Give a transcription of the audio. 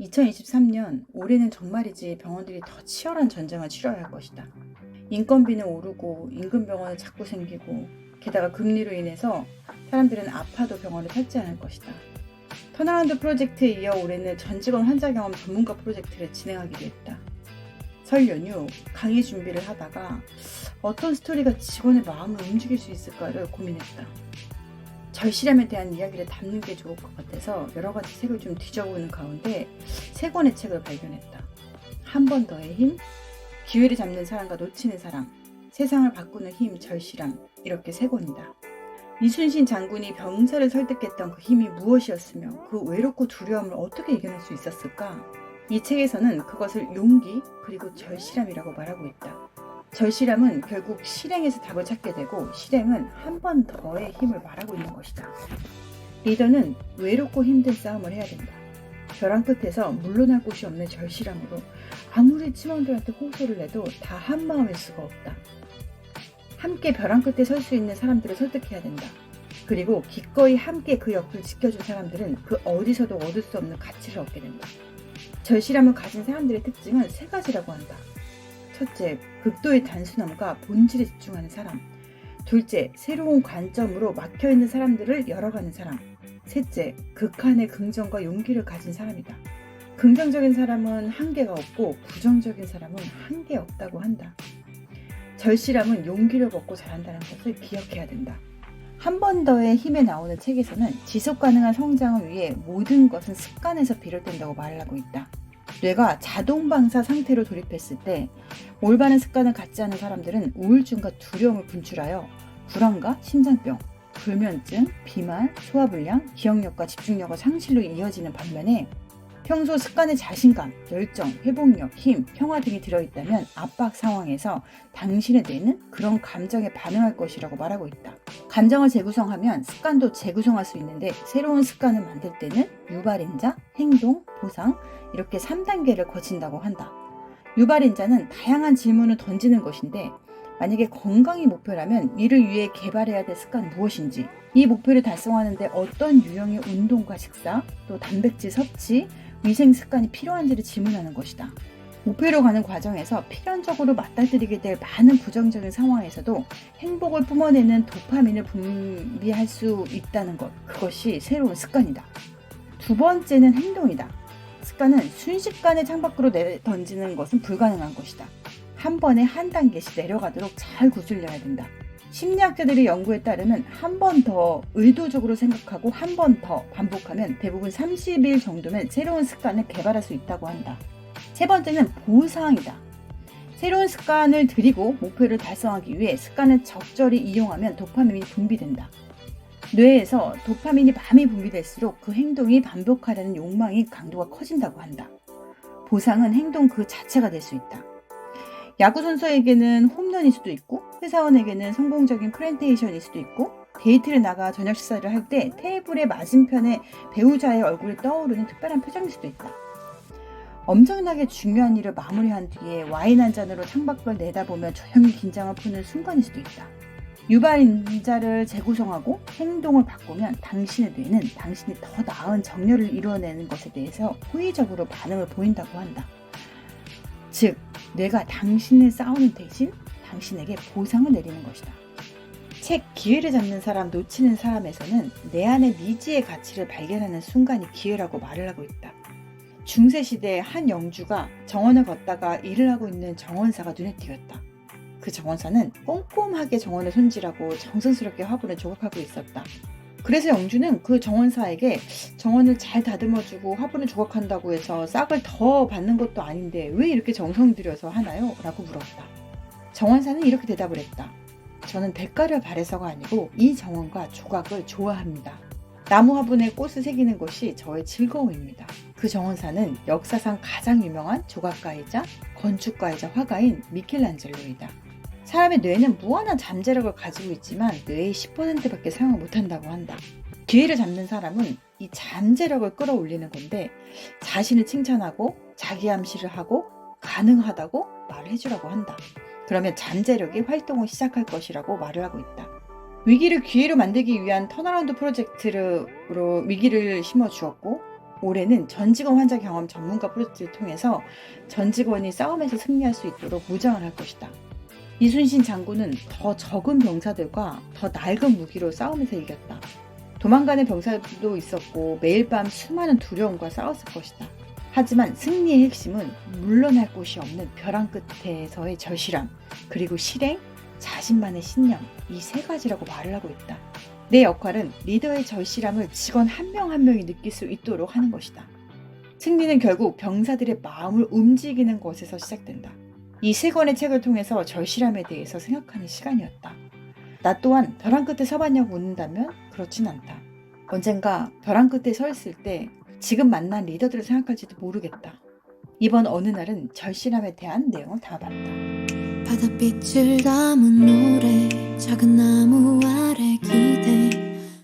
2023년 올해는 정말이지 병원들이 더 치열한 전쟁을 치러야 할 것이다. 인건비는 오르고 임근병원은 자꾸 생기고 게다가 금리로 인해서 사람들은 아파도 병원을 찾지 않을 것이다. 턴어라운드 프로젝트에 이어 올해는 전직원 환자 경험 전문가 프로젝트를 진행하기로 했다. 설 연휴 강의 준비를 하다가 어떤 스토리가 직원의 마음을 움직일 수 있을까를 고민했다. 절실함에 대한 이야기를 담는 게 좋을 것 같아서 여러 가지 책을 좀 뒤져보는 가운데 세 권의 책을 발견했다. 한 번 더의 힘, 기회를 잡는 사람과 놓치는 사람, 세상을 바꾸는 힘, 절실함, 이렇게 세 권이다. 이순신 장군이 병사를 설득했던 그 힘이 무엇이었으며 그 외롭고 두려움을 어떻게 이겨낼 수 있었을까? 이 책에서는 그것을 용기 그리고 절실함이라고 말하고 있다. 절실함은 결국 실행에서 답을 찾게 되고 실행은 한 번 더의 힘을 말하고 있는 것이다. 리더는 외롭고 힘든 싸움을 해야 된다. 벼랑 끝에서 물러날 곳이 없는 절실함으로 아무리 팀원들한테 호소를 해도 다 한마음일 수가 없다. 함께 벼랑 끝에 설 수 있는 사람들을 설득해야 된다. 그리고 기꺼이 함께 그 옆을 지켜준 사람들은 그 어디서도 얻을 수 없는 가치를 얻게 된다. 절실함을 가진 사람들의 특징은 세 가지라고 한다. 첫째, 극도의 단순함과 본질에 집중하는 사람. 둘째, 새로운 관점으로 막혀있는 사람들을 열어가는 사람. 셋째, 극한의 긍정과 용기를 가진 사람이다. 긍정적인 사람은 한계가 없고 부정적인 사람은 한계 없다고 한다. 절실함은 용기를 먹고 잘한다는 것을 기억해야 된다. 한 번 더의 힘에 나오는 책에서는 지속 가능한 성장을 위해 모든 것은 습관에서 비롯된다고 말을 하고 있다. 뇌가 자동 방사 상태로 돌입했을 때 올바른 습관을 갖지 않은 사람들은 우울증과 두려움을 분출하여 불안과 심장병, 불면증, 비만, 소화불량, 기억력과 집중력의 상실로 이어지는 반면에 평소 습관에 자신감, 열정, 회복력, 힘, 평화 등이 들어있다면 압박 상황에서 당신의 뇌는 그런 감정에 반응할 것이라고 말하고 있다. 감정을 재구성하면 습관도 재구성할 수 있는데 새로운 습관을 만들 때는 유발인자, 행동, 보상 이렇게 3단계를 거친다고 한다. 유발인자는 다양한 질문을 던지는 것인데 만약에 건강이 목표라면 이를 위해 개발해야 될 습관은 무엇인지, 이 목표를 달성하는 데 어떤 유형의 운동과 식사, 또 단백질 섭취, 위생 습관이 필요한지를 질문하는 것이다. 목표로 가는 과정에서 필연적으로 맞닥뜨리게 될 많은 부정적인 상황에서도 행복을 뿜어내는 도파민을 분비할 수 있다는 것, 그것이 새로운 습관이다. 두 번째는 행동이다. 습관은 순식간에 창밖으로 던지는 것은 불가능한 것이다. 한 번에 한 단계씩 내려가도록 잘 구슬려야 된다. 심리학자들의 연구에 따르면 한 번 더 의도적으로 생각하고 한 번 더 반복하면 대부분 30일 정도면 새로운 습관을 개발할 수 있다고 한다. 세 번째는 보상이다. 새로운 습관을 들이고 목표를 달성하기 위해 습관을 적절히 이용하면 도파민이 분비된다. 뇌에서 도파민이 많이 분비될수록 그 행동이 반복하려는 욕망이 강도가 커진다고 한다. 보상은 행동 그 자체가 될 수 있다. 야구선수에게는 홈런일 수도 있고 회사원에게는 성공적인 프레젠테이션일 수도 있고 데이트를 나가 저녁 식사를 할 때 테이블의 맞은편에 배우자의 얼굴이 떠오르는 특별한 표정일 수도 있다. 엄청나게 중요한 일을 마무리한 뒤에 와인 한 잔으로 창밖을 내다보며 조용히 긴장을 푸는 순간일 수도 있다. 유발인자를 재구성하고 행동을 바꾸면 당신의 뇌는 당신이 더 나은 정렬을 이루어내는 것에 대해서 호의적으로 반응을 보인다고 한다. 즉, 뇌가 당신을 싸우는 대신 당신에게 보상을 내리는 것이다. 책 기회를 잡는 사람, 놓치는 사람에서는 내 안의 미지의 가치를 발견하는 순간이 기회라고 말을 하고 있다. 중세시대의 한 영주가 정원을 걷다가 일을 하고 있는 정원사가 눈에 띄었다. 그 정원사는 꼼꼼하게 정원을 손질하고 정성스럽게 화분을 조각하고 있었다. 그래서 영주는 그 정원사에게 정원을 잘 다듬어주고 화분을 조각한다고 해서 싹을 더 받는 것도 아닌데 왜 이렇게 정성 들여서 하나요? 라고 물었다. 정원사는 이렇게 대답을 했다. 저는 대가를 바래서가 아니고 이 정원과 조각을 좋아합니다. 나무 화분에 꽃을 새기는 것이 저의 즐거움입니다. 그 정원사는 역사상 가장 유명한 조각가이자 건축가이자 화가인 미켈란젤로이다. 사람의 뇌는 무한한 잠재력을 가지고 있지만 뇌의 10%밖에 사용을 못한다고 한다. 기회를 잡는 사람은 이 잠재력을 끌어올리는 건데 자신을 칭찬하고 자기 암시를 하고 가능하다고 말을 해주라고 한다. 그러면 잠재력이 활동을 시작할 것이라고 말을 하고 있다. 위기를 기회로 만들기 위한 턴어라운드 프로젝트로 위기를 심어주었고 올해는 전직원 환자 경험 전문가 프로젝트를 통해서 전 직원이 싸움에서 승리할 수 있도록 무장을 할 것이다. 이순신 장군은 더 적은 병사들과 더 낡은 무기로 싸움에서 이겼다. 도망가는 병사도 있었고 매일 밤 수많은 두려움과 싸웠을 것이다. 하지만 승리의 핵심은 물러날 곳이 없는 벼랑 끝에서의 절실함, 그리고 실행, 자신만의 신념, 이 세 가지라고 말을 하고 있다. 내 역할은 리더의 절실함을 직원 한 명 한 명이 느낄 수 있도록 하는 것이다. 승리는 결국 병사들의 마음을 움직이는 것에서 시작된다. 이 세 권의 책을 통해서 절실함에 대해서 생각하는 시간이었다. 나 또한 벼랑 끝에 서봤냐고 묻는다면 그렇진 않다. 언젠가 벼랑 끝에 서 있을 때 지금 만난 리더들을 생각할지도 모르겠다. 이번 어느 날은 절실함에 대한 내용을 담아봤다. 바닷빛을 담은 노래, 작은 나무 아래